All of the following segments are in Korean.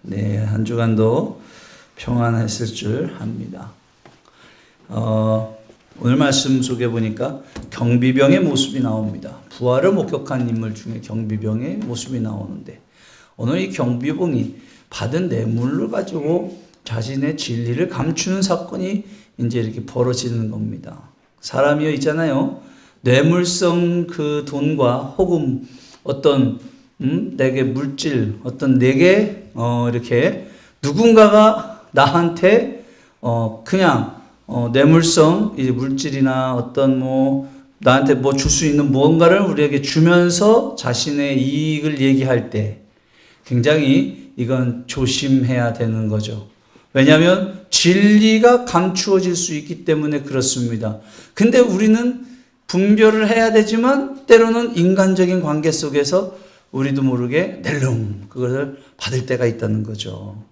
네, 한 주간도 평안했을 줄 압니다. 오늘 말씀 속에 보니까 경비병의 모습이 나옵니다. 부활을 목격한 인물 중에 경비병의 모습이 나오는데, 오늘 이 경비병이 받은 뇌물을 가지고 자신의 진리를 감추는 사건이 이제 이렇게 벌어지는 겁니다. 사람이요 있잖아요. 뇌물성 그 돈과 혹은 어떤 내게 물질, 어떤 내게 이렇게 누군가가 나한테 그냥 뇌물성 이제 물질이나 어떤 나한테 뭐 줄 수 있는 무언가를 우리에게 주면서 자신의 이익을 얘기할 때 굉장히 이건 조심해야 되는 거죠. 왜냐하면 진리가 감추어질 수 있기 때문에 그렇습니다. 근데 우리는 분별을 해야 되지만 때로는 인간적인 관계 속에서 우리도 모르게 낼름 그것을 받을 때가 있다는 거죠.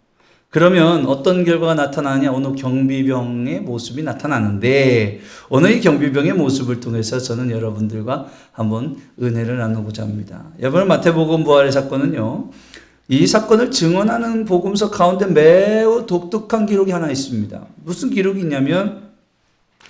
그러면 어떤 결과가 나타나냐? 오늘 경비병의 모습이 나타나는데, 오늘 이 경비병의 모습을 통해서 저는 여러분들과 한번 은혜를 나누고자 합니다. 여러분, 마태복음 부활의 사건은요, 이 사건을 증언하는 복음서 가운데 매우 독특한 기록이 하나 있습니다. 무슨 기록이 있냐면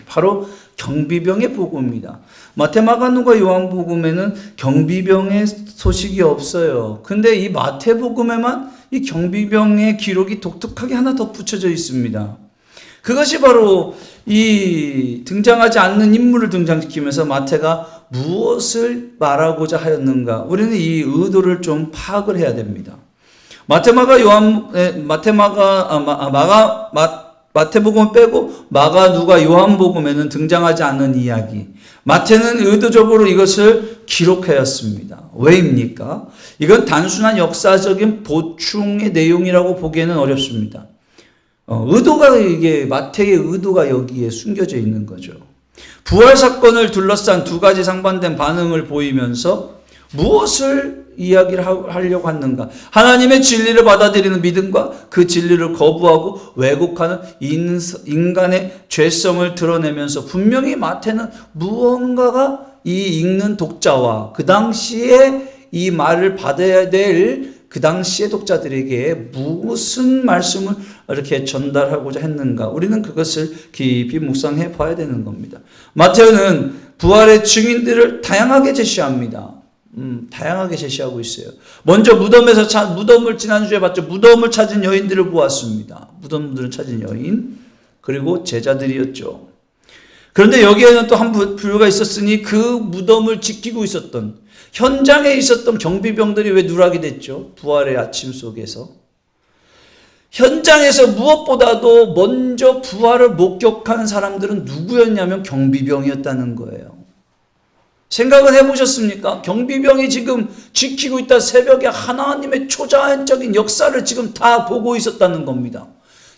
바로 경비병의 복음입니다. 마태, 마가, 누가, 요한복음에는 경비병의 소식이 없어요. 근데 이 마태복음에만 이 경비병의 기록이 독특하게 하나 더 붙여져 있습니다. 그것이 바로 이 등장하지 않는 인물을 등장시키면서 마태가 무엇을 말하고자 하였는가, 우리는 이 의도를 좀 파악을 해야 됩니다. 마태복음 빼고 마가, 누가, 요한복음에는 등장하지 않는 이야기. 마태는 의도적으로 이것을 기록하였습니다. 왜입니까? 이건 단순한 역사적인 보충의 내용이라고 보기에는 어렵습니다. 마태의 의도가 여기에 숨겨져 있는 거죠. 부활 사건을 둘러싼 두 가지 상반된 반응을 보이면서 무엇을 이야기를 하려고 하는가? 하나님의 진리를 받아들이는 믿음과 그 진리를 거부하고 왜곡하는 인간의 죄성을 드러내면서 분명히 마태는 무언가가 이 읽는 독자와 그 당시에 이 말을 받아야 될 그 당시의 독자들에게 무슨 말씀을 이렇게 전달하고자 했는가? 우리는 그것을 깊이 묵상해 봐야 되는 겁니다. 마태는 부활의 증인들을 다양하게 제시합니다. 다양하게 제시하고 있어요. 먼저 무덤을 지난주에 봤죠. 무덤을 찾은 여인들을 보았습니다. 무덤들을 찾은 여인, 그리고 제자들이었죠. 그런데 여기에는 또 한 부류가 있었으니 그 무덤을 지키고 있었던, 현장에 있었던 경비병들이 왜 누락이 됐죠? 부활의 아침 속에서. 현장에서 무엇보다도 먼저 부활을 목격한 사람들은 누구였냐면 경비병이었다는 거예요. 생각을 해보셨습니까? 경비병이 지금 지키고 있다, 새벽에 하나님의 초자연적인 역사를 지금 다 보고 있었다는 겁니다.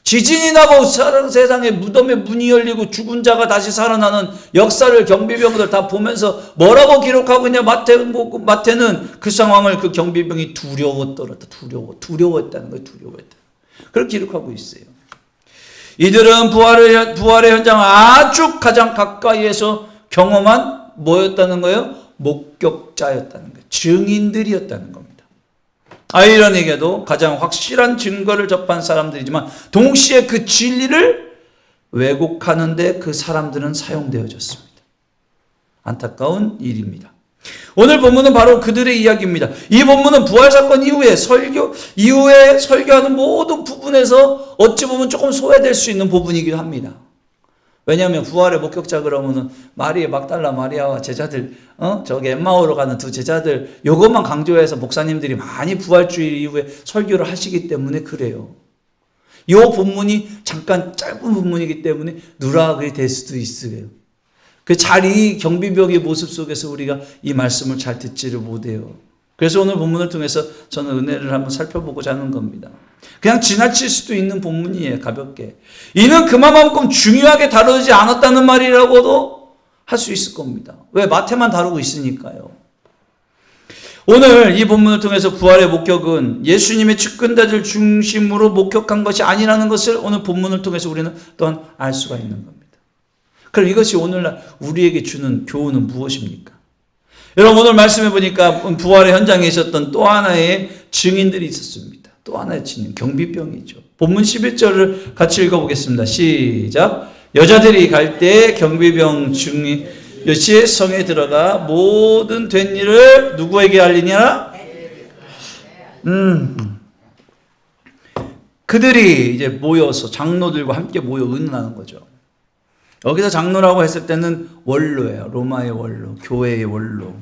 지진이 나고 세상에 무덤에 문이 열리고 죽은 자가 다시 살아나는 역사를 경비병들 다 보면서 뭐라고 기록하고 있냐? 마태는 그 상황을 그 경비병이 두려워했다는 거예요. 그렇게 기록하고 있어요. 이들은 부활의 현장을 아주 가장 가까이에서 경험한 뭐였다는 거예요? 목격자였다는 거예요. 증인들이었다는 겁니다. 아이러니게도 가장 확실한 증거를 접한 사람들이지만 동시에 그 진리를 왜곡하는데 그 사람들은 사용되어졌습니다. 안타까운 일입니다. 오늘 본문은 바로 그들의 이야기입니다. 이 본문은 부활사건 이후에 설교하는 모든 부분에서 어찌 보면 조금 소외될 수 있는 부분이기도 합니다. 왜냐하면 부활의 목격자 그러면은 막달라 마리아와 제자들, 저기 엠마오로 가는 두 제자들, 요것만 강조해서 목사님들이 많이 부활주일 이후에 설교를 하시기 때문에 그래요. 요 본문이 잠깐 짧은 본문이기 때문에 누락이 될 수도 있어요. 이 경비병의 모습 속에서 우리가 이 말씀을 잘 듣지를 못해요. 그래서 오늘 본문을 통해서 저는 은혜를 한번 살펴보고자 하는 겁니다. 그냥 지나칠 수도 있는 본문이에요. 가볍게. 이는 그만큼 중요하게 다루지 않았다는 말이라고도 할 수 있을 겁니다. 왜? 마태만 다루고 있으니까요. 오늘 이 본문을 통해서 부활의 목격은 예수님의 측근자들 중심으로 목격한 것이 아니라는 것을 오늘 본문을 통해서 우리는 또한 알 수가 있는 겁니다. 그럼 이것이 오늘날 우리에게 주는 교훈은 무엇입니까? 여러분, 오늘 말씀해 보니까 부활의 현장에 있었던 또 하나의 증인들이 있었습니다. 또 하나의 진영, 경비병이죠. 본문 11절을 같이 읽어보겠습니다. 시작. 여자들이 갈 때 경비병 중이 여시의 성에 들어가 모든 된 일을 누구에게 알리냐? 그들이 이제 모여서 장로들과 함께 모여 의논하는 거죠. 여기서 장로라고 했을 때는 원로예요. 로마의 원로, 교회의 원로.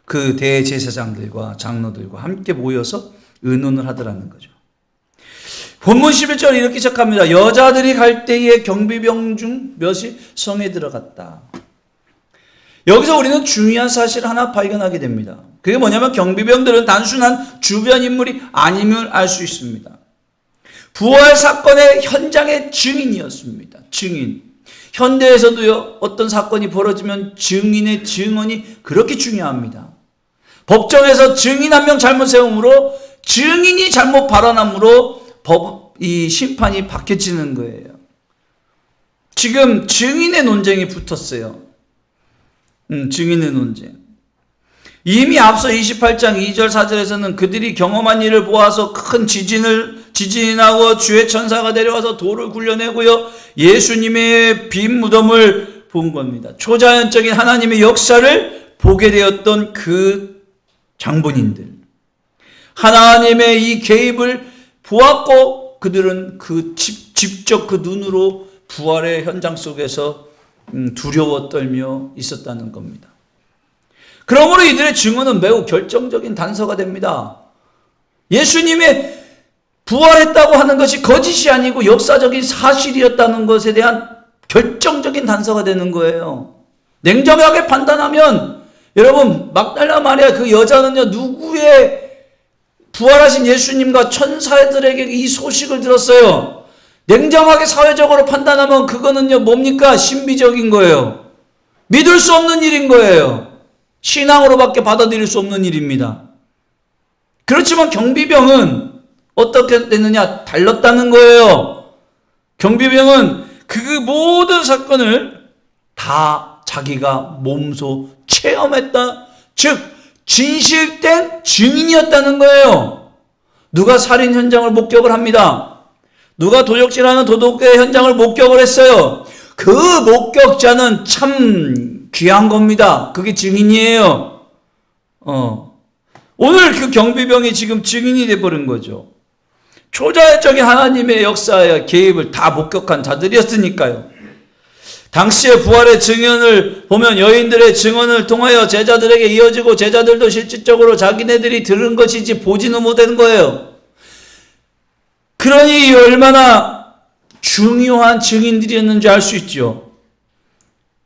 그 대제사장들과 장로들과 함께 모여서 의논을 하더라는 거죠. 본문 11절 이렇게 시작합니다. 여자들이 갈 때에 경비병 중 몇이 성에 들어갔다. 여기서 우리는 중요한 사실 하나 발견하게 됩니다. 그게 뭐냐면 경비병들은 단순한 주변 인물이 아님을 알 수 있습니다. 부활 사건의 현장의 증인이었습니다. 증인. 현대에서도요, 어떤 사건이 벌어지면 증인의 증언이 그렇게 중요합니다. 법정에서 증인 한 명 잘못 세움으로 증인이 잘못 발언함으로 이 심판이 바뀌어지는 거예요. 지금 증인의 논쟁이 붙었어요. 증인의 논쟁. 이미 앞서 28장 2절 4절에서는 그들이 경험한 일을 보아서 큰 지진이 나고 주의 천사가 내려와서 돌을 굴려내고요, 예수님의 빈 무덤을 본 겁니다. 초자연적인 하나님의 역사를 보게 되었던 그 장본인들, 하나님의 이 개입을 보았고 그들은 직접 그 눈으로 부활의 현장 속에서 두려워 떨며 있었다는 겁니다. 그러므로 이들의 증언은 매우 결정적인 단서가 됩니다. 예수님의 부활했다고 하는 것이 거짓이 아니고 역사적인 사실이었다는 것에 대한 결정적인 단서가 되는 거예요. 냉정하게 판단하면 여러분, 막달라 마리아 그 여자는요, 누구의 부활하신 예수님과 천사들에게 이 소식을 들었어요. 냉정하게 사회적으로 판단하면 그거는요, 뭡니까? 신비적인 거예요. 믿을 수 없는 일인 거예요. 신앙으로밖에 받아들일 수 없는 일입니다. 그렇지만 경비병은 어떻게 됐느냐? 달랐다는 거예요. 경비병은 그 모든 사건을 다 자기가 몸소 체험했다. 즉 진실된 증인이었다는 거예요. 누가 살인 현장을 목격을 합니다. 누가 도적질하는 도둑의 현장을 목격을 했어요. 그 목격자는 참 귀한 겁니다. 그게 증인이에요. 오늘 그 경비병이 지금 증인이 돼버린 거죠. 초자연적인 하나님의 역사의 개입을 다 목격한 자들이었으니까요. 당시의 부활의 증언을 보면 여인들의 증언을 통하여 제자들에게 이어지고 제자들도 실질적으로 자기네들이 들은 것이지 보지는 못한 거예요. 그러니 얼마나 중요한 증인들이었는지 알 수 있죠.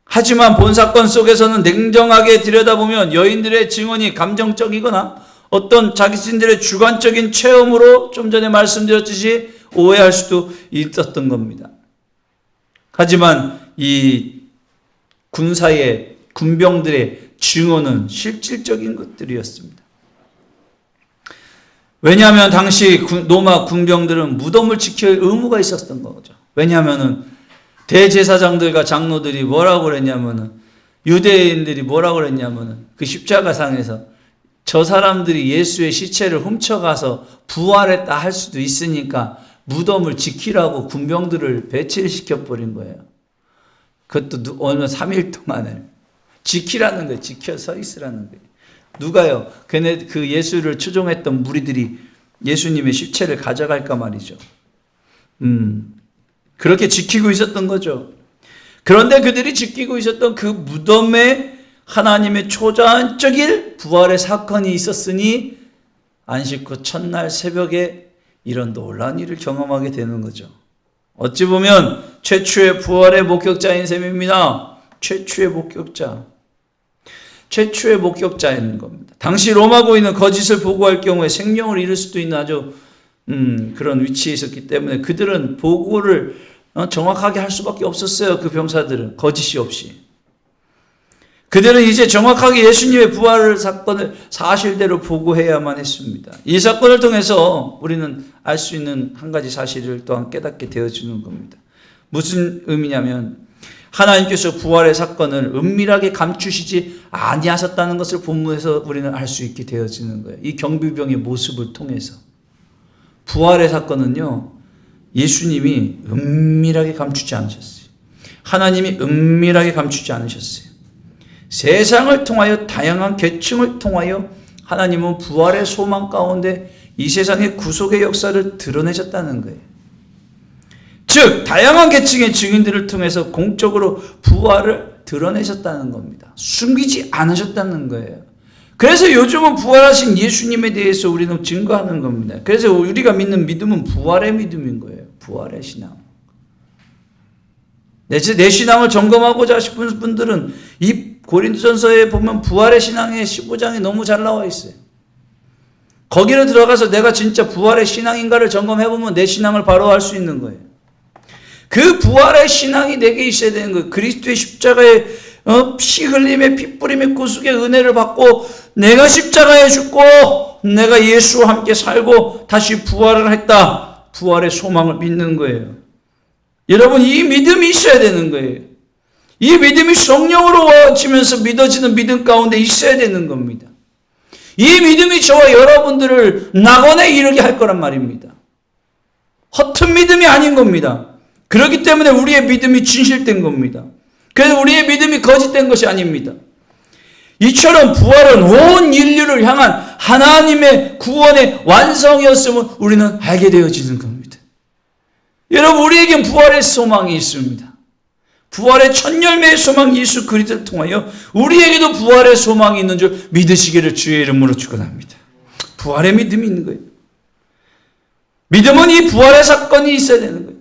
하지만 본 사건 속에서는 냉정하게 들여다보면 여인들의 증언이 감정적이거나 어떤 자신들의 주관적인 체험으로 좀 전에 말씀드렸듯이 오해할 수도 있었던 겁니다. 하지만 이 군병들의 증언은 실질적인 것들이었습니다. 왜냐하면 당시 로마 군병들은 무덤을 지킬 의무가 있었던 거죠. 왜냐하면 대제사장들과 장로들이 뭐라고 그랬냐면은, 유대인들이 뭐라고 그랬냐면은, 그 십자가상에서 저 사람들이 예수의 시체를 훔쳐가서 부활했다 할 수도 있으니까 무덤을 지키라고 군병들을 배치를 시켜버린 거예요. 그것도 어느 3일 동안을 지키라는 거예요. 지켜 서 있으라는 거예요. 누가요? 그 예수를 추종했던 무리들이 예수님의 시체를 가져갈까 말이죠. 그렇게 지키고 있었던 거죠. 그런데 그들이 지키고 있었던 그 무덤에 하나님의 초자연적인 부활의 사건이 있었으니 안식 후 첫날 새벽에 이런 놀라운 일을 경험하게 되는 거죠. 어찌 보면 최초의 부활의 목격자인 셈입니다. 최초의 목격자인 겁니다. 당시 로마 고인은 거짓을 보고할 경우에 생명을 잃을 수도 있는 아주 그런 위치에 있었기 때문에 그들은 보고를 정확하게 할 수밖에 없었어요. 그 병사들은 거짓이 없이. 그들은 이제 정확하게 예수님의 부활 사건을 사실대로 보고해야만 했습니다. 이 사건을 통해서 우리는 알 수 있는 한 가지 사실을 또한 깨닫게 되어주는 겁니다. 무슨 의미냐면 하나님께서 부활의 사건을 은밀하게 감추시지 아니하셨다는 것을 본문에서 우리는 알 수 있게 되어지는 거예요. 이 경비병의 모습을 통해서. 부활의 사건은요, 예수님이 은밀하게 감추지 않으셨어요. 하나님이 은밀하게 감추지 않으셨어요. 세상을 통하여, 다양한 계층을 통하여 하나님은 부활의 소망 가운데 이 세상의 구속의 역사를 드러내셨다는 거예요. 즉 다양한 계층의 증인들을 통해서 공적으로 부활을 드러내셨다는 겁니다. 숨기지 않으셨다는 거예요. 그래서 요즘은 부활하신 예수님에 대해서 우리는 증거하는 겁니다. 그래서 우리가 믿는 믿음은 부활의 믿음인 거예요. 부활의 신앙. 내 신앙을 점검하고자 싶은 분들은 이 고린도전서에 보면 부활의 신앙의 15장이 너무 잘 나와 있어요. 거기를 들어가서 내가 진짜 부활의 신앙인가를 점검해보면 내 신앙을 바로 알 수 있는 거예요. 그 부활의 신앙이 내게 있어야 되는 거예요. 그리스도의 십자가의 피 흘림의 피 뿌림의 구속의 은혜를 받고 내가 십자가에 죽고 내가 예수와 함께 살고 다시 부활을 했다. 부활의 소망을 믿는 거예요. 여러분 이 믿음이 있어야 되는 거예요. 이 믿음이 성령으로 와지면서 믿어지는 믿음 가운데 있어야 되는 겁니다. 이 믿음이 저와 여러분들을 낙원에 이르게 할 거란 말입니다. 허튼 믿음이 아닌 겁니다. 그렇기 때문에 우리의 믿음이 진실된 겁니다. 그래서 우리의 믿음이 거짓된 것이 아닙니다. 이처럼 부활은 온 인류를 향한 하나님의 구원의 완성이었음을 우리는 알게 되어지는 겁니다. 여러분 우리에겐 부활의 소망이 있습니다. 부활의 첫 열매의 소망 예수 그리스도를 통하여 우리에게도 부활의 소망이 있는 줄 믿으시기를 주의 이름으로 축원합니다. 부활의 믿음이 있는 거예요. 믿음은 이 부활의 사건이 있어야 되는 거예요.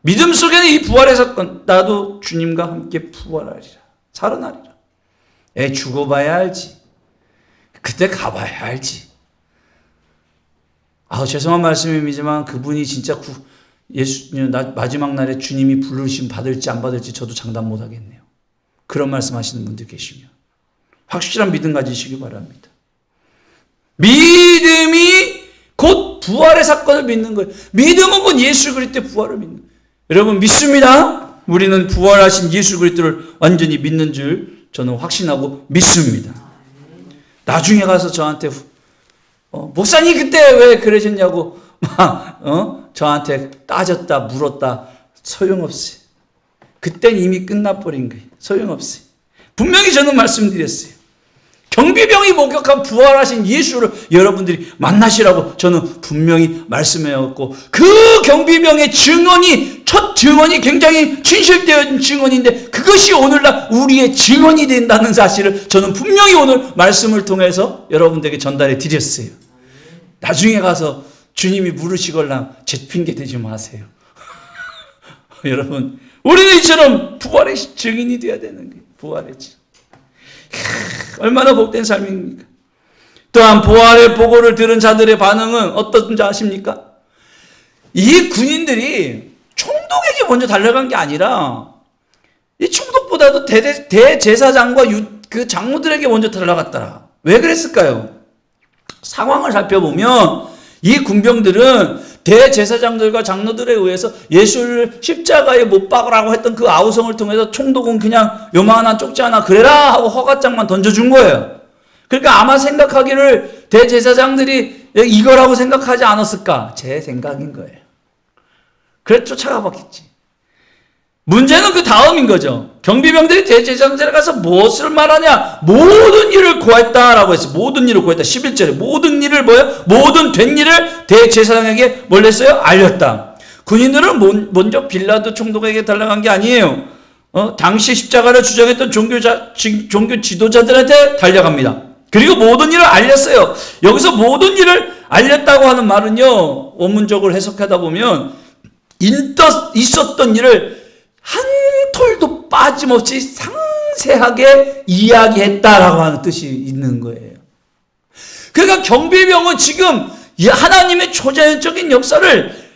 믿음 속에는 이 부활의 사건, 나도 주님과 함께 부활하리라, 살아나리라. 죽어봐야 알지. 그때 가봐야 알지. 죄송한 말씀이지만 그분이 진짜 마지막 날에 주님이 부르심 받을지 안 받을지 저도 장담 못 하겠네요. 그런 말씀하시는 분들 계시면 확실한 믿음 가지시기 바랍니다. 믿음이 곧 부활의 사건을 믿는 거예요. 믿음은 곧 예수 그리스도의 부활을 믿는 거예요. 여러분 믿습니다. 우리는 부활하신 예수 그리스도를 완전히 믿는 줄 저는 확신하고 믿습니다. 나중에 가서 저한테 목사님 그때 왜 그러셨냐고 저한테 따졌다 물었다 소용없어요. 그땐 이미 끝나버린 거예요. 소용없어요. 분명히 저는 말씀드렸어요. 경비병이 목격한 부활하신 예수를 여러분들이 만나시라고 저는 분명히 말씀해왔고 그 경비병의 증언이 첫 증언이 굉장히 진실된 증언인데 그것이 오늘날 우리의 증언이 된다는 사실을 저는 분명히 오늘 말씀을 통해서 여러분들에게 전달해 드렸어요. 나중에 가서 주님이 물으시걸랑 제 핑계 대지 마세요. 여러분 우리는 이처럼 부활의 증인이 되어야 되는 거예요. 부활의 증인. 얼마나 복된 삶입니까? 또한 부활의 보고를 들은 자들의 반응은 어떤지 아십니까? 이 군인들이 총독에게 먼저 달려간 게 아니라 이 총독보다도 대제사장과 그 장로들에게 먼저 달려갔더라. 왜 그랬을까요? 상황을 살펴보면 이 군병들은 대제사장들과 장로들에 의해서 예수를 십자가에 못 박으라고 했던 그 아우성을 통해서 총독은 그냥 요만한 쪽지 하나 그래라 하고 허가장만 던져준 거예요. 그러니까 아마 생각하기를 대제사장들이 이거라고 생각하지 않았을까? 제 생각인 거예요. 그래서 쫓아가봤겠지. 문제는 그 다음인 거죠. 경비병들이 대제사장들에 가서 무엇을 말하냐? 모든 일을 고했다라고 했어요. 모든 일을 고했다. 11절에 모든 일을 뭐예요? 모든 된 일을 대제사장에게 뭘 했어요? 알렸다. 군인들은 먼저 빌라도 총독에게 달려간 게 아니에요. 당시 십자가를 주장했던 종교 지도자들한테 달려갑니다. 그리고 모든 일을 알렸어요. 여기서 모든 일을 알렸다고 하는 말은요. 원문적으로 해석하다 보면 있었던 일을 한 톨도 빠짐없이 상세하게 이야기했다라고 하는 뜻이 있는 거예요. 그러니까 경비병은 지금 하나님의 초자연적인 역사를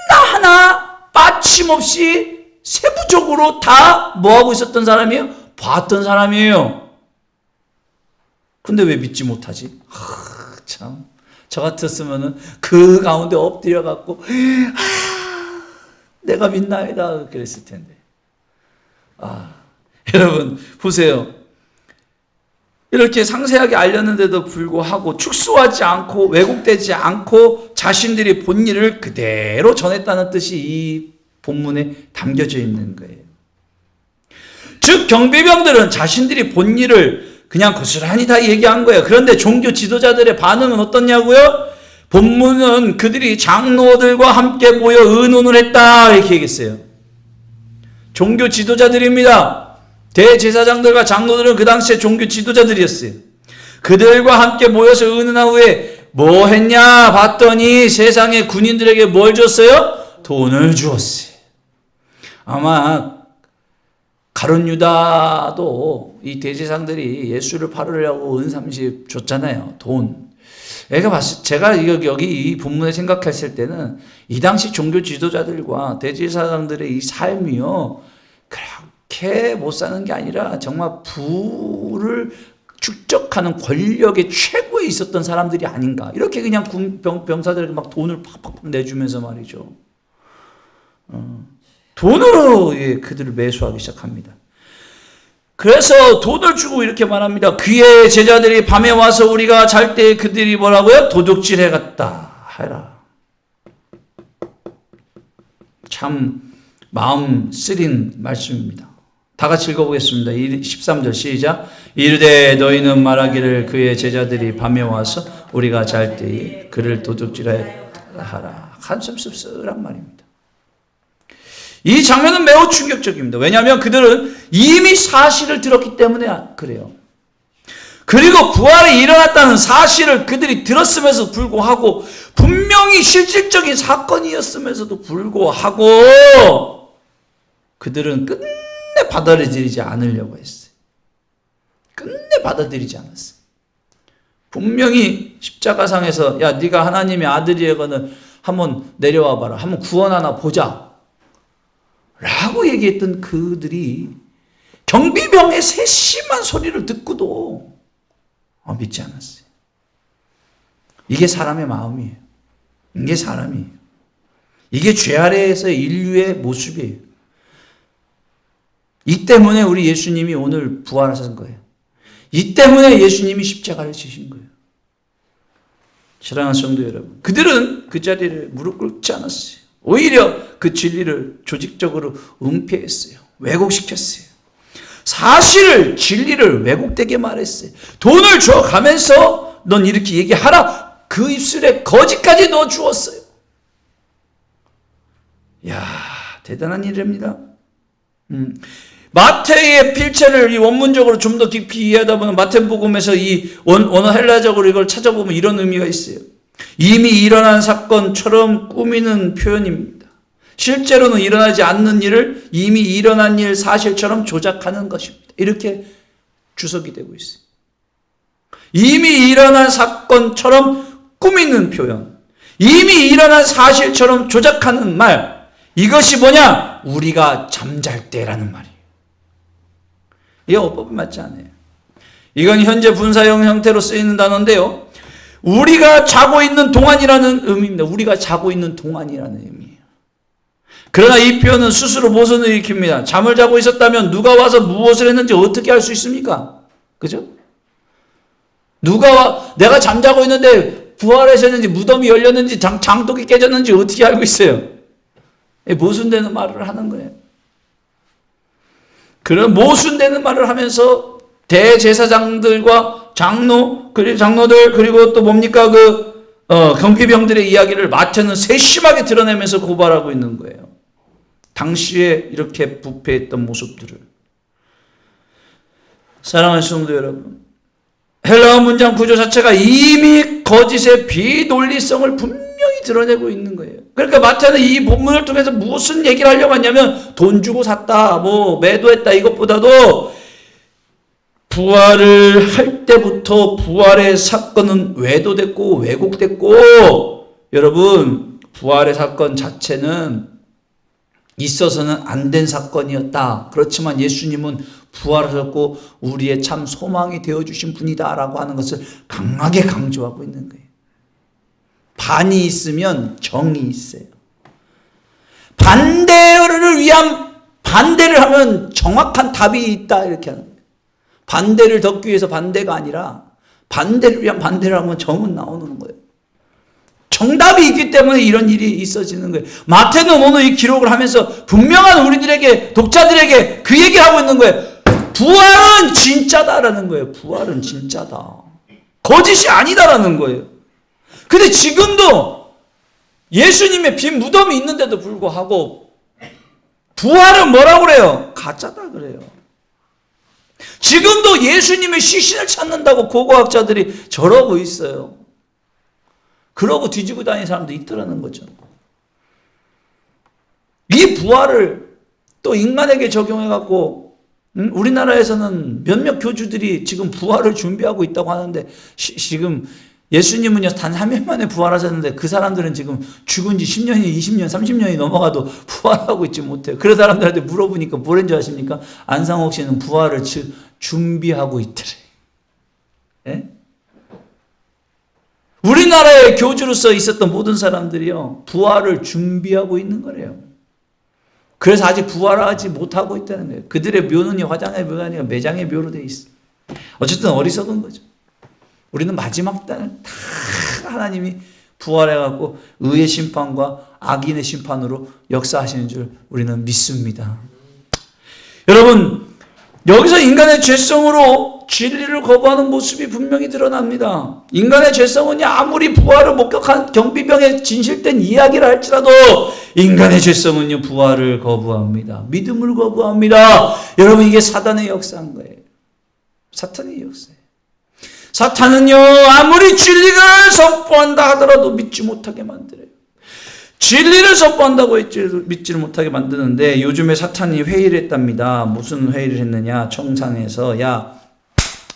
하나하나 빠짐없이 세부적으로 다 뭐하고 있었던 사람이에요? 봤던 사람이에요. 근데 왜 믿지 못하지? 참, 저 같았으면은 그 가운데 엎드려갖고 내가 믿나이다 그랬을 텐데. 여러분 보세요. 이렇게 상세하게 알렸는데도 불구하고 축소하지 않고 왜곡되지 않고 자신들이 본 일을 그대로 전했다는 뜻이 이 본문에 담겨져 있는 거예요. 즉 경비병들은 자신들이 본 일을 그냥 고스란히 다 얘기한 거예요. 그런데 종교 지도자들의 반응은 어떻냐고요? 본문은 그들이 장로들과 함께 모여 의논을 했다 이렇게 얘기했어요. 종교 지도자들입니다. 대제사장들과 장로들은 그 당시에 종교 지도자들이었어요. 그들과 함께 모여서 의논한 후에 뭐 했냐 봤더니 세상의 군인들에게 뭘 줬어요? 돈을 주었어요. 아마 가룟 유다도 이 대제사장들이 예수를 팔으려고 은 30 줬잖아요. 돈. 제가 여기 이 본문에 생각했을 때는 이 당시 종교 지도자들과 대제사장들의 이 삶이요, 그렇게 못 사는 게 아니라 정말 부를 축적하는 권력의 최고에 있었던 사람들이 아닌가. 이렇게 그냥 병사들에게 막 돈을 팍팍 내주면서 말이죠. 돈으로 그들을 매수하기 시작합니다. 그래서 돈을 주고 이렇게 말합니다. 그의 제자들이 밤에 와서 우리가 잘 때 그들이 뭐라고요? 도둑질 해갔다 해라. 참 마음 쓰린 말씀입니다. 다 같이 읽어보겠습니다. 13절 시작. 이르되 너희는 말하기를 그의 제자들이 밤에 와서 우리가 잘 때에 그를 도둑질하라. 한참 씁쓸한 말입니다. 이 장면은 매우 충격적입니다. 왜냐하면 그들은 이미 사실을 들었기 때문에 그래요. 그리고 부활이 일어났다는 사실을 그들이 들었음에도 불구하고 분명히 실질적인 사건이었음에도 불구하고 그들은 끝내 받아들이지 않으려고 했어요. 끝내 받아들이지 않았어요. 분명히 십자가상에서 야 네가 하나님의 아들이거든 한번 내려와 봐라. 한번 구원 하나 보자. 라고 얘기했던 그들이 경비병의 세심한 소리를 듣고도 믿지 않았어요. 이게 사람의 마음이에요. 이게 사람이에요. 이게 죄 아래에서의 인류의 모습이에요. 이 때문에 우리 예수님이 오늘 부활하신 거예요. 이 때문에 예수님이 십자가를 지신 거예요. 사랑하는 성도 여러분, 그들은 그 자리를 무릎 꿇지 않았어요. 오히려 그 진리를 조직적으로 은폐했어요. 왜곡시켰어요. 사실을, 진리를 왜곡되게 말했어요. 돈을 줘가면서 넌 이렇게 얘기하라. 그 입술에 거짓까지 넣어 주었어요. 이야, 대단한 일입니다. 마태의 필체를 이 원문적으로 좀 더 깊이 이해하다 보면 마태복음에서 이 원어 헬라적으로 이걸 찾아보면 이런 의미가 있어요. 이미 일어난 사건처럼 꾸미는 표현입니다. 실제로는 일어나지 않는 일을 이미 일어난 일 사실처럼 조작하는 것입니다. 이렇게 주석이 되고 있어요. 이미 일어난 사건처럼 꾸미는 표현, 이미 일어난 사실처럼 조작하는 말, 이것이 뭐냐? 우리가 잠잘 때라는 말이에요. 이게 어법이 맞지 않아요. 이건 현재 분사형 형태로 쓰이는 단어인데요. 우리가 자고 있는 동안이라는 의미입니다. 우리가 자고 있는 동안이라는 의미예요. 그러나 이 표현은 스스로 모순을 일으킵니다. 잠을 자고 있었다면 누가 와서 무엇을 했는지 어떻게 알 수 있습니까? 그죠? 내가 잠자고 있는데 부활하셨는지 무덤이 열렸는지 장독이 깨졌는지 어떻게 알고 있어요? 모순되는 말을 하는 거예요. 그런 모순되는 말을 하면서 대제사장들과 장로들 그리고 또 뭡니까 경비병들의 이야기를 마태는 세심하게 드러내면서 고발하고 있는 거예요. 당시에 이렇게 부패했던 모습들을. 사랑하는 성도 여러분, 헬라어 문장 구조 자체가 이미 거짓의 비논리성을 분명히 드러내고 있는 거예요. 그러니까 마태는 이 본문을 통해서 무슨 얘기를 하려고 하냐면 돈 주고 샀다, 매도했다 이것보다도 부활을 할 때부터 부활의 사건은 외도됐고 왜곡됐고, 여러분 부활의 사건 자체는 있어서는 안 된 사건이었다. 그렇지만 예수님은 부활하셨고 우리의 참 소망이 되어주신 분이다 라고 하는 것을 강하게 강조하고 있는 거예요. 반이 있으면 정이 있어요. 반대를 위한 반대를 하면 정확한 답이 있다 이렇게 하는 거예요. 반대를 덮기 위해서 반대가 아니라 반대를 위한 반대를 하면 정은 나오는 거예요. 정답이 있기 때문에 이런 일이 있어지는 거예요. 마태는 오늘 이 기록을 하면서 분명한 우리들에게, 독자들에게 그 얘기를 하고 있는 거예요. 부활은 진짜다라는 거예요. 부활은 진짜다. 거짓이 아니다라는 거예요. 근데 지금도 예수님의 빈 무덤이 있는데도 불구하고 부활은 뭐라고 그래요? 가짜다 그래요. 지금도 예수님의 시신을 찾는다고 고고학자들이 저러고 있어요. 그러고 뒤지고 다니는 사람도 있더라는 거죠. 이 부활을 또 인간에게 적용해갖고 우리나라에서는 몇몇 교주들이 지금 부활을 준비하고 있다고 하는데 지금 예수님은요 단 3일 만에 부활하셨는데 그 사람들은 지금 죽은 지 10년이 20년 30년이 넘어가도 부활하고 있지 못해요. 그런 사람들한테 물어보니까 뭐라는 줄 아십니까? 안상옥 씨는 부활을 준비하고 있더래. 예? 우리나라의 교주로서 있었던 모든 사람들이요 부활을 준비하고 있는 거래요. 그래서 아직 부활하지 못하고 있다는 거예요. 그들의 묘는요 화장의 묘가 아니라 매장의 묘로 되어 있어요. 어쨌든 어리석은 거죠. 우리는 마지막 때는 다 하나님이 부활해갖고 의의 심판과 악인의 심판으로 역사하시는 줄 우리는 믿습니다. 여러분, 여기서 인간의 죄성으로 진리를 거부하는 모습이 분명히 드러납니다. 인간의 죄성은요, 아무리 부활을 목격한 경비병의 진실된 이야기를 할지라도 인간의 죄성은요, 부활을 거부합니다. 믿음을 거부합니다. 여러분, 이게 사단의 역사인 거예요. 사탄의 역사예요. 사탄은요, 아무리 진리를 선포한다 하더라도 믿지 못하게 만들어요. 진리를 선포한다고 믿지를 못하게 만드는데 요즘에 사탄이 회의를 했답니다. 무슨 회의를 했느냐? 청산에서 야,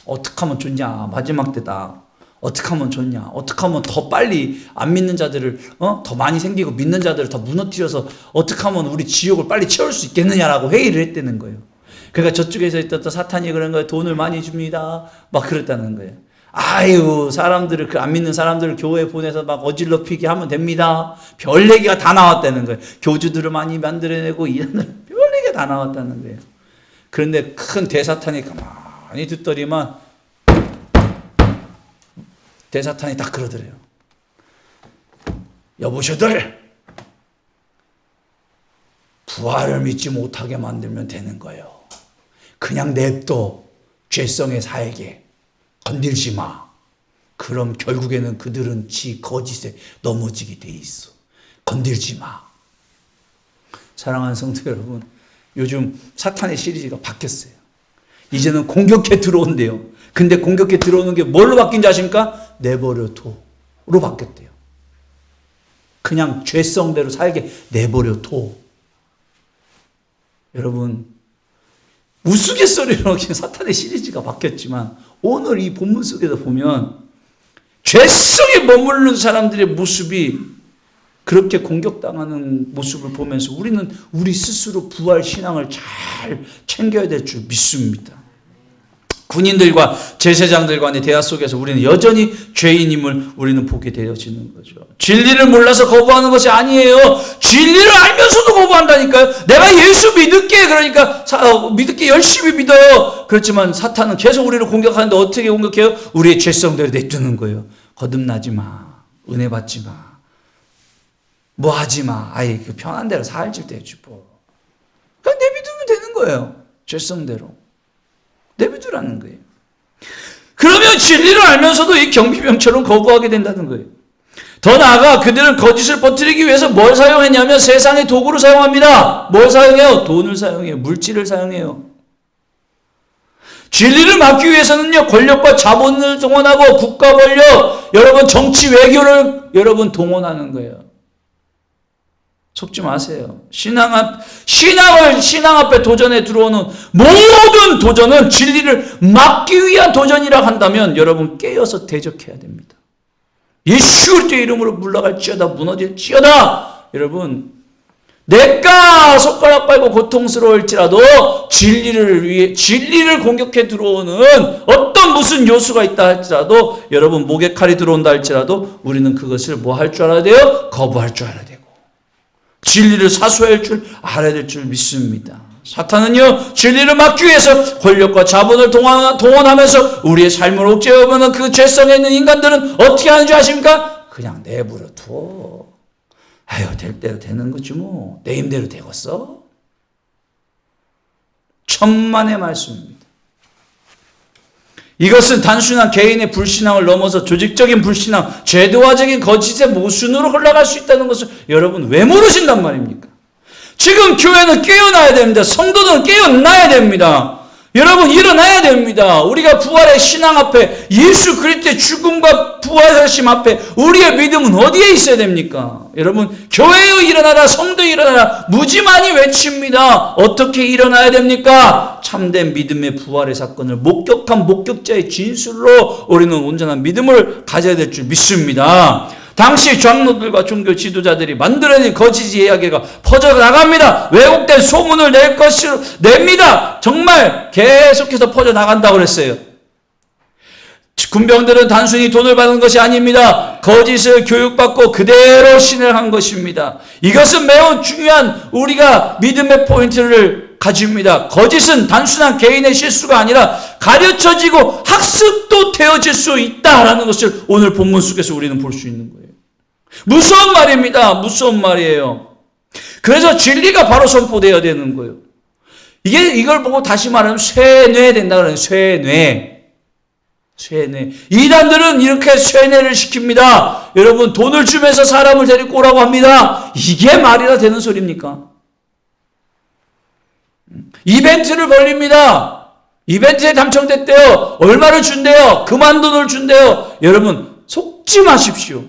어떻게 하면 좋냐? 마지막 때다. 어떻게 하면 좋냐? 어떻게 하면 더 빨리 안 믿는 자들을 더 많이 생기고 믿는 자들을 더 무너뜨려서 어떻게 하면 우리 지옥을 빨리 채울 수 있겠느냐라고 회의를 했다는 거예요. 그러니까 저쪽에서 있던 사탄이 그런 거예요. 돈을 많이 줍니다. 막 그랬다는 거예요. 아유, 사람들을, 그 안 믿는 사람들을 교회에 보내서 막 어질러피게 하면 됩니다. 별 얘기가 다 나왔다는 거예요. 교주들을 많이 만들어내고 이런 별 얘기가 다 나왔다는 거예요. 그런데 큰 대사탄이 가만히 듣더니만 대사탄이 딱 그러더래요. 여보셔들, 부활을 믿지 못하게 만들면 되는 거예요. 그냥 냅둬. 죄성에 살게. 건들지 마. 그럼 결국에는 그들은 지 거짓에 넘어지게 돼 있어. 건들지 마. 사랑하는 성도 여러분, 요즘 사탄의 시리즈가 바뀌었어요. 이제는 공격해 들어온대요. 근데 공격해 들어오는 게 뭘로 바뀐지 아십니까? 내버려둬로 바뀌었대요. 그냥 죄성대로 살게 내버려둬. 여러분, 우스갯소리로 사탄의 시리즈가 바뀌었지만 오늘 이 본문 속에서 보면 죄성에 머무르는 사람들의 모습이 그렇게 공격당하는 모습을 보면서 우리는 우리 스스로 부활 신앙을 잘 챙겨야 될 줄 믿습니다. 군인들과 제사장들 간의 대화 속에서 우리는 여전히 죄인임을 우리는 보게 되어지는 거죠. 진리를 몰라서 거부하는 것이 아니에요. 진리를 알면서도 거부한다니까요. 내가 예수 믿을게. 그러니까 믿을게 열심히 믿어요. 그렇지만 사탄은 계속 우리를 공격하는데 어떻게 공격해요? 우리의 죄성대로 내두는 거예요. 거듭나지 마. 은혜 받지 마. 뭐 하지 마. 아이, 그 편한 대로 살질 되지 뭐. 그냥 내비두면 되는 거예요. 죄성대로. 내비두라는 거예요. 그러면 진리를 알면서도 이 경비병처럼 거부하게 된다는 거예요. 더 나아가 그들은 거짓을 퍼뜨리기 위해서 뭘 사용했냐면 세상의 도구를 사용합니다. 뭘 사용해요? 돈을 사용해요. 물질을 사용해요. 진리를 막기 위해서는요, 권력과 자본을 동원하고 국가 권력, 여러분 정치 외교를 여러분 동원하는 거예요. 속지 마세요. 신앙 앞에 도전에 들어오는 모든 도전은 진리를 막기 위한 도전이라 한다면 여러분 깨어서 대적해야 됩니다. 예수 그리스도의 이름으로 물러갈지어다 무너질지어다. 여러분, 내가 손가락 빨고 고통스러울지라도 진리를 공격해 들어오는 어떤 무슨 요소가 있다 할지라도 여러분 목에 칼이 들어온다 할지라도 우리는 그것을 뭐 할 줄 알아야 돼요? 거부할 줄 알아야 되고 진리를 사수할 줄 알아야 될 줄 믿습니다. 사탄은요, 진리를 막기 위해서 권력과 자본을 동원하면서 우리의 삶을 옥죄어보는 그 죄성에 있는 인간들은 어떻게 하는 줄 아십니까? 그냥 내버려 둬. 아유, 될 대로 되는 거지 뭐. 내 힘대로 되겠어? 천만의 말씀입니다. 이것은 단순한 개인의 불신앙을 넘어서 조직적인 불신앙, 제도화적인 거짓의 모순으로 흘러갈 수 있다는 것을 여러분 왜 모르신단 말입니까? 지금 교회는 깨어나야 됩니다. 성도들은 깨어나야 됩니다. 여러분 일어나야 됩니다. 우리가 부활의 신앙 앞에, 예수 그리스도의 죽음과 부활하심 앞에 우리의 믿음은 어디에 있어야 됩니까? 여러분 교회여 일어나라, 성도 일어나라 무지만이 외칩니다. 어떻게 일어나야 됩니까? 참된 믿음의 부활의 사건을 목격한 목격자의 진술로 우리는 온전한 믿음을 가져야 될 줄 믿습니다. 당시 장로들과 종교 지도자들이 만들어낸 거짓 이야기가 퍼져나갑니다. 왜곡된 소문을 냅니다. 정말 계속해서 퍼져나간다고 그랬어요. 군병들은 단순히 돈을 받는 것이 아닙니다. 거짓을 교육받고 그대로 신뢰한 것입니다. 이것은 매우 중요한 우리가 믿음의 포인트를 가집니다. 거짓은 단순한 개인의 실수가 아니라 가르쳐지고 학습도 되어질 수 있다라는 것을 오늘 본문 속에서 우리는 볼 수 있는 거예요. 무서운 말입니다. 무서운 말이에요. 그래서 진리가 바로 선포되어야 되는 거예요. 이걸 보고 다시 말하면 쇠뇌 된다 그래요. 쇠뇌. 이단들은 이렇게 쇠뇌를 시킵니다. 여러분 돈을 주면서 사람을 데리고 오라고 합니다. 이게 말이나 되는 소리입니까? 이벤트를 벌립니다. 이벤트에 당첨됐대요. 얼마를 준대요. 그만 돈을 준대요. 여러분 속지 마십시오.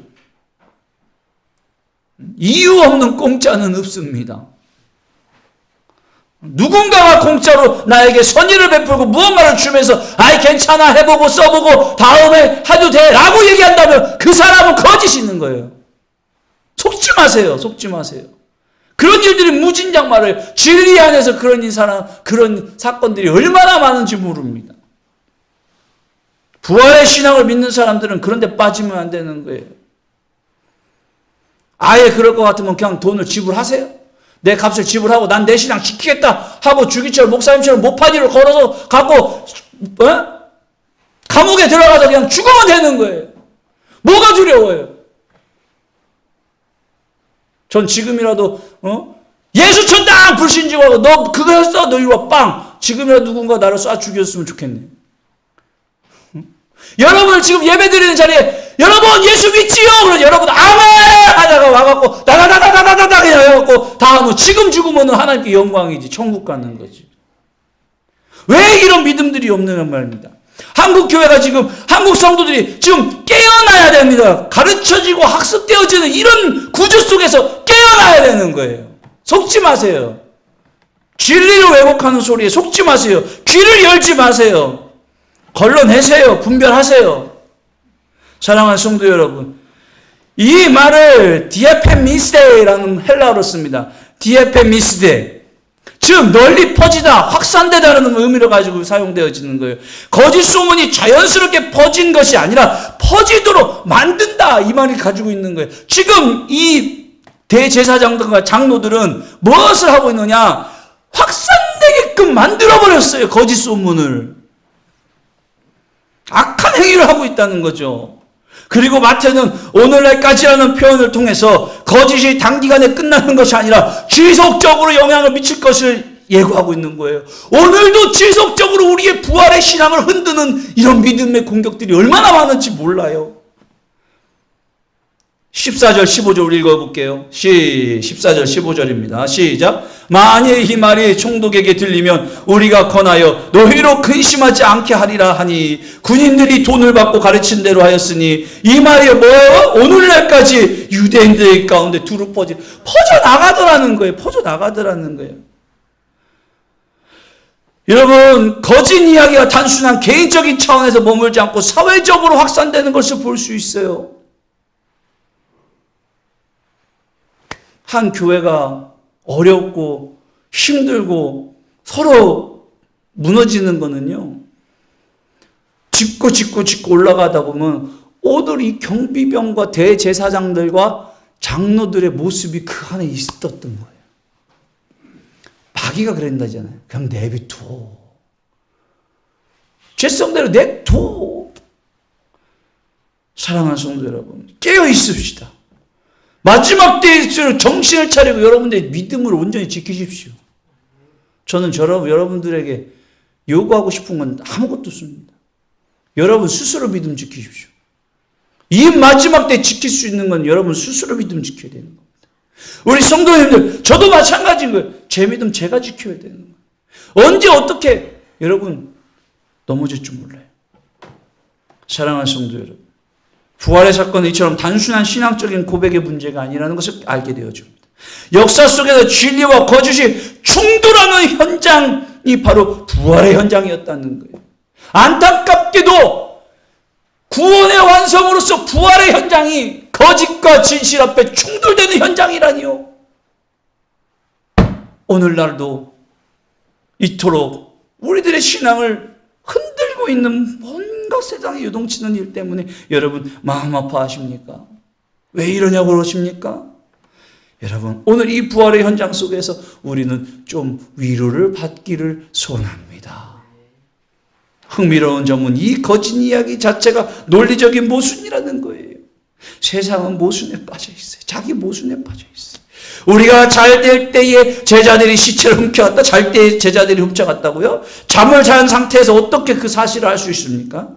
이유 없는 공짜는 없습니다. 누군가가 공짜로 나에게 선의를 베풀고 무언가를 주면서 아이 괜찮아 해보고 써보고 다음에 해도 돼 라고 얘기한다면 그 사람은 거짓이 있는 거예요. 속지 마세요. 속지 마세요. 그런 일들이 무진장 많아요. 진리 안에서 그런 사건들이 얼마나 많은지 모릅니다. 부활의 신앙을 믿는 사람들은 그런 데 빠지면 안 되는 거예요. 아예 그럴 것 같으면 그냥 돈을 지불하세요. 내 값을 지불하고 난 내 신앙 지키겠다 하고 주기철 목사님처럼 모파지를 걸어서 갖고 감옥에 들어가서 그냥 죽으면 되는 거예요. 뭐가 두려워요? 전 지금이라도 예수 천당 불신지하고 너 그거 했어? 너 이리 와 빵. 지금이라도 누군가 나를 쏴 죽였으면 좋겠네. 여러분 지금 예배드리는 자리에 여러분 예수 믿지요? 그러면 여러분 아멘 하다가 와갖고 다다다다다다다 그냥 해갖고 다음은 지금 죽으면 하나님께 영광이지 천국 가는 거지. 왜 이런 믿음들이 없느냐 말입니다. 한국 교회가 지금 한국 성도들이 지금 깨어나야 됩니다. 가르쳐지고 학습되어지는 이런 구조 속에서 깨어나야 되는 거예요. 속지 마세요. 진리를 왜곡하는 소리에 속지 마세요. 귀를 열지 마세요. 걸러내세요. 분별하세요. 사랑하는 성도 여러분, 이 말을 디에페미스데라는 헬라어로 씁니다. 디에페미스데, 즉 널리 퍼지다, 확산되다라는 의미를 가지고 사용되어지는 거예요. 거짓 소문이 자연스럽게 퍼진 것이 아니라 퍼지도록 만든다, 이 말이 가지고 있는 거예요. 지금 이 대제사장들과 장로들은 무엇을 하고 있느냐? 확산되게끔 만들어버렸어요. 거짓 소문을. 악한 행위를 하고 있다는 거죠. 그리고 마태는 오늘날까지라는 표현을 통해서 거짓이 단기간에 끝나는 것이 아니라 지속적으로 영향을 미칠 것을 예고하고 있는 거예요. 오늘도 지속적으로 우리의 부활의 신앙을 흔드는 이런 믿음의 공격들이 얼마나 많은지 몰라요. 14절 15절 읽어볼게요. 14절 15절입니다. 시작. 만일 이 말이 총독에게 들리면 우리가 권하여 너희로 근심하지 않게 하리라 하니 군인들이 돈을 받고 가르친 대로 하였으니 이 말이 뭐예요? 오늘날까지 유대인들 가운데 두루 퍼져나가더라는 거예요. 퍼져나가더라는 거예요. 여러분 거짓 이야기가 단순한 개인적인 차원에서 머물지 않고 사회적으로 확산되는 것을 볼 수 있어요. 한 교회가 어렵고 힘들고 서로 무너지는 거는요. 짚고 올라가다 보면 오늘 이 경비병과 대제사장들과 장로들의 모습이 그 안에 있었던 거예요. 자기가 그랬다잖아요. 그럼 내비둬. 죄성대로 내둬. 사랑하는 성도 여러분, 깨어 있읍시다. 마지막 때에 정신을 차리고 여러분들의 믿음을 온전히 지키십시오. 저는 여러분들에게 요구하고 싶은 건 아무것도 없습니다. 여러분 스스로 믿음 지키십시오. 이 마지막 때 지킬 수 있는 건 여러분 스스로 믿음 지켜야 되는 겁니다. 우리 성도님들, 저도 마찬가지인 거예요. 제 믿음 제가 지켜야 되는 거예요. 언제 어떻게 여러분 넘어질 줄 몰라요. 사랑하는 성도 여러분, 부활의 사건은 이처럼 단순한 신앙적인 고백의 문제가 아니라는 것을 알게 되어줍니다. 역사 속에서 진리와 거짓이 충돌하는 현장이 바로 부활의 현장이었다는 거예요. 안타깝게도 구원의 완성으로서 부활의 현장이 거짓과 진실 앞에 충돌되는 현장이라니요. 오늘날도 이토록 우리들의 신앙을 흔들고 있는 뭔가 세상에 요동치는 일 때문에 여러분 마음 아파하십니까? 왜 이러냐고 그러십니까? 여러분, 오늘 이 부활의 현장 속에서 우리는 좀 위로를 받기를 소원합니다. 흥미로운 점은 이 거짓 이야기 자체가 논리적인 모순이라는 거예요. 세상은 모순에 빠져 있어요. 자기 모순에 빠져 있어요. 우리가 잘 될 때에 제자들이 시체를 훔쳐갔다. 잘 때에 제자들이 훔쳐갔다고요? 잠을 잔 상태에서 어떻게 그 사실을 알 수 있습니까?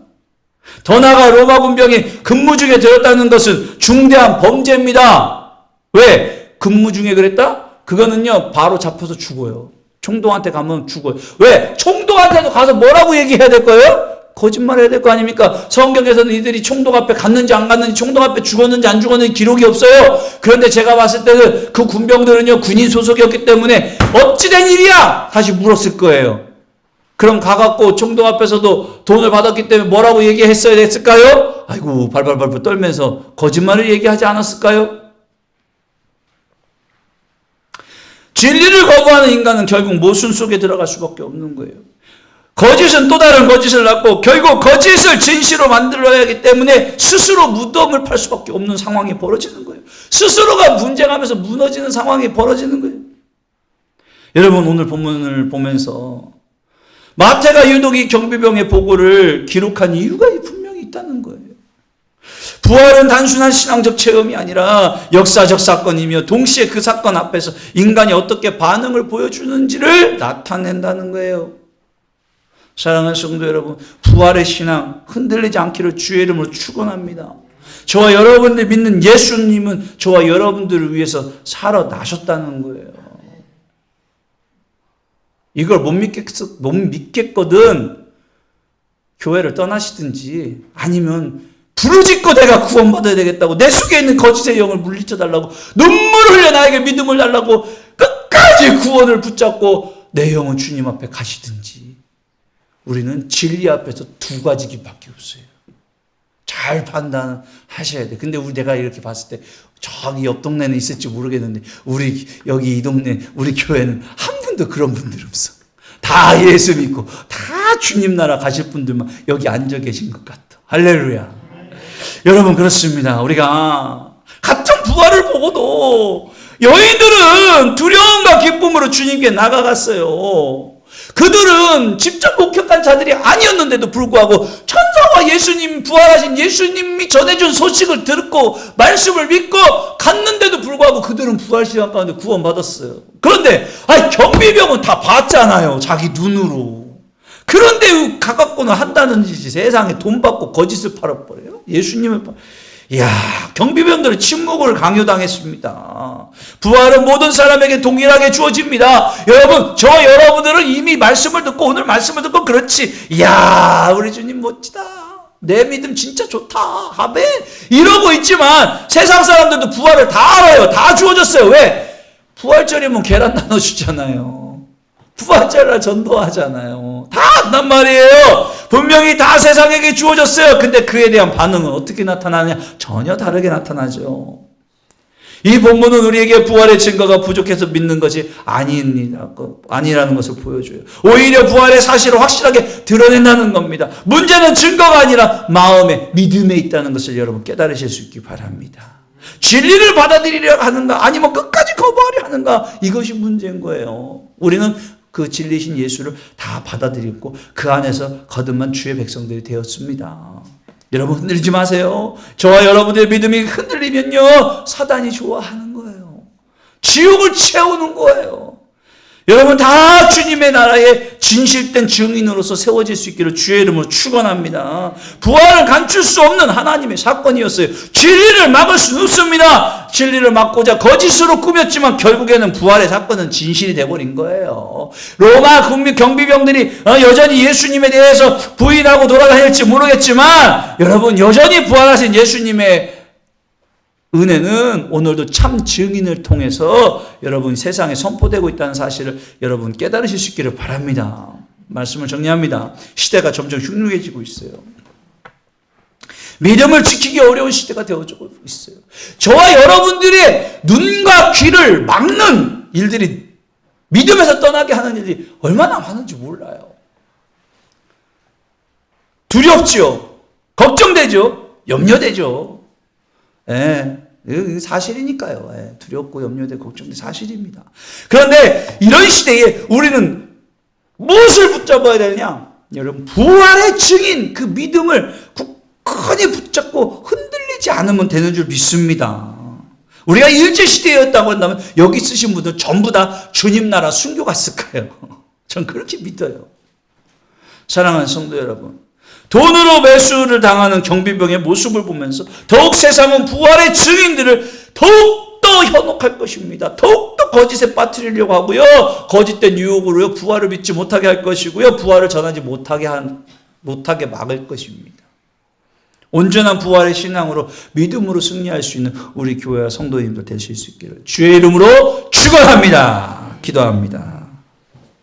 더 나아가 로마 군병이 근무 중에 들었다는 것은 중대한 범죄입니다. 왜? 근무 중에 그랬다? 그거는요, 바로 잡혀서 죽어요. 총독한테 가면 죽어요. 왜? 총독한테도 가서 뭐라고 얘기해야 될 거예요? 거짓말해야 될 거 아닙니까? 성경에서는 이들이 총독 앞에 갔는지 안 갔는지, 총독 앞에 죽었는지 안 죽었는지 기록이 없어요. 그런데 제가 봤을 때는 그 군병들은요, 군인 소속이었기 때문에 어찌된 일이야? 다시 물었을 거예요. 그럼 가갖고 총독 앞에서도 돈을 받았기 때문에 뭐라고 얘기했어야 됐을까요? 아이고, 발발발발 떨면서 거짓말을 얘기하지 않았을까요? 진리를 거부하는 인간은 결국 모순 속에 들어갈 수밖에 없는 거예요. 거짓은 또 다른 거짓을 낳고 결국 거짓을 진실로 만들어야 하기 때문에 스스로 무덤을 팔 수밖에 없는 상황이 벌어지는 거예요. 스스로가 문제가면서 무너지는 상황이 벌어지는 거예요. 여러분, 오늘 본문을 보면서 마태가 유독 이 경비병의 보고를 기록한 이유가 분명히 있다는 거예요. 부활은 단순한 신앙적 체험이 아니라 역사적 사건이며 동시에 그 사건 앞에서 인간이 어떻게 반응을 보여주는지를 나타낸다는 거예요. 사랑하는 성도 여러분, 부활의 신앙 흔들리지 않기를 주의 이름으로 축원합니다. 저와 여러분들 믿는 예수님은 저와 여러분들을 위해서 살아나셨다는 거예요. 이걸 못 믿겠거든 교회를 떠나시든지 아니면 부르짖고 내가 구원받아야 되겠다고 내 속에 있는 거짓의 영을 물리쳐달라고 눈물을 흘려 나에게 믿음을 달라고 끝까지 구원을 붙잡고 내 영은 주님 앞에 가시든지, 우리는 진리 앞에서 두 가지 길밖에 없어요. 잘 판단하셔야 돼. 근데 내가 이렇게 봤을 때 저기 옆 동네는 있을지 모르겠는데 우리 여기 이 동네 우리 교회는 한 분도 그런 분들 없어. 다 예수 믿고 다 주님 나라 가실 분들만 여기 앉아 계신 것 같아. 할렐루야. 여러분, 그렇습니다. 우리가 같은 부활을 보고도 여인들은 두려움과 기쁨으로 주님께 나가갔어요. 그들은 직접 목격한 자들이 아니었는데도 불구하고 천사와 예수님, 부활하신 예수님이 전해준 소식을 듣고 말씀을 믿고 갔는데도 불구하고 그들은 부활 시간 가운데 구원받았어요. 그런데 경비병은 다 봤잖아요. 자기 눈으로. 그런데 가깝고는 한다는 짓이 세상에 돈 받고 거짓을 팔아버려요. 예수님을 이야, 경비병들은 침묵을 강요당했습니다. 부활은 모든 사람에게 동일하게 주어집니다. 여러분, 저와 여러분들은 이미 말씀을 듣고 오늘 말씀을 듣고 그렇지, 이야 우리 주님 멋지다, 내 믿음 진짜 좋다, 아멘 이러고 있지만 세상 사람들도 부활을 다 알아요. 다 주어졌어요. 왜? 부활절이면 계란 나눠주잖아요. 부활절날 전도하잖아요. 다 안단 말이에요. 분명히 다 세상에게 주어졌어요. 근데 그에 대한 반응은 어떻게 나타나냐? 전혀 다르게 나타나죠. 이 본문은 우리에게 부활의 증거가 부족해서 믿는 것이 아니라는 것을 보여줘요. 오히려 부활의 사실을 확실하게 드러낸다는 겁니다. 문제는 증거가 아니라 마음의 믿음에 있다는 것을 여러분 깨달으실 수 있기 바랍니다. 진리를 받아들이려 하는가 아니면 끝까지 거부하려 하는가 이것이 문제인 거예요. 우리는 그 진리신 예수를 다 받아들였고 그 안에서 거듭난 주의 백성들이 되었습니다. 여러분 흔들리지 마세요. 저와 여러분들의 믿음이 흔들리면요 사단이 좋아하는 거예요. 지옥을 채우는 거예요. 여러분 다 주님의 나라에 진실된 증인으로서 세워질 수 있기를 주의 이름으로 축원합니다. 부활을 감출 수 없는 하나님의 사건이었어요. 진리를 막을 수는 없습니다. 진리를 막고자 거짓으로 꾸몄지만 결국에는 부활의 사건은 진실이 돼버린 거예요. 로마 경비병들이 여전히 예수님에 대해서 부인하고 돌아다닐지 모르겠지만 여러분 여전히 부활하신 예수님의 은혜는 오늘도 참 증인을 통해서 여러분 세상에 선포되고 있다는 사실을 여러분 깨달으실 수 있기를 바랍니다. 말씀을 정리합니다. 시대가 점점 흉흉해지고 있어요. 믿음을 지키기 어려운 시대가 되어지고 있어요. 저와 여러분들의 눈과 귀를 막는 일들이 믿음에서 떠나게 하는 일이 얼마나 많은지 몰라요. 두렵지요. 걱정되죠. 염려되죠. 예, 사실이니까요. 두렵고 염려되고 걱정되는 사실입니다. 그런데 이런 시대에 우리는 무엇을 붙잡아야 되느냐? 여러분 부활의 증인 그 믿음을 굳건히 붙잡고 흔들리지 않으면 되는 줄 믿습니다. 우리가 일제시대였다고 한다면 여기 쓰신 분들 전부 다 주님 나라 순교 갔을 거예요. 전 그렇게 믿어요. 사랑하는 성도 여러분, 돈으로 매수를 당하는 경비병의 모습을 보면서 더욱 세상은 부활의 증인들을 더욱더 현혹할 것입니다. 더욱더 거짓에 빠뜨리려고 하고요. 거짓된 유혹으로요 부활을 믿지 못하게 할 것이고요. 부활을 전하지 못하게 막을 것입니다. 온전한 부활의 신앙으로 믿음으로 승리할 수 있는 우리 교회와 성도님들 되실 수 있기를 주의 이름으로 축원합니다. 기도합니다.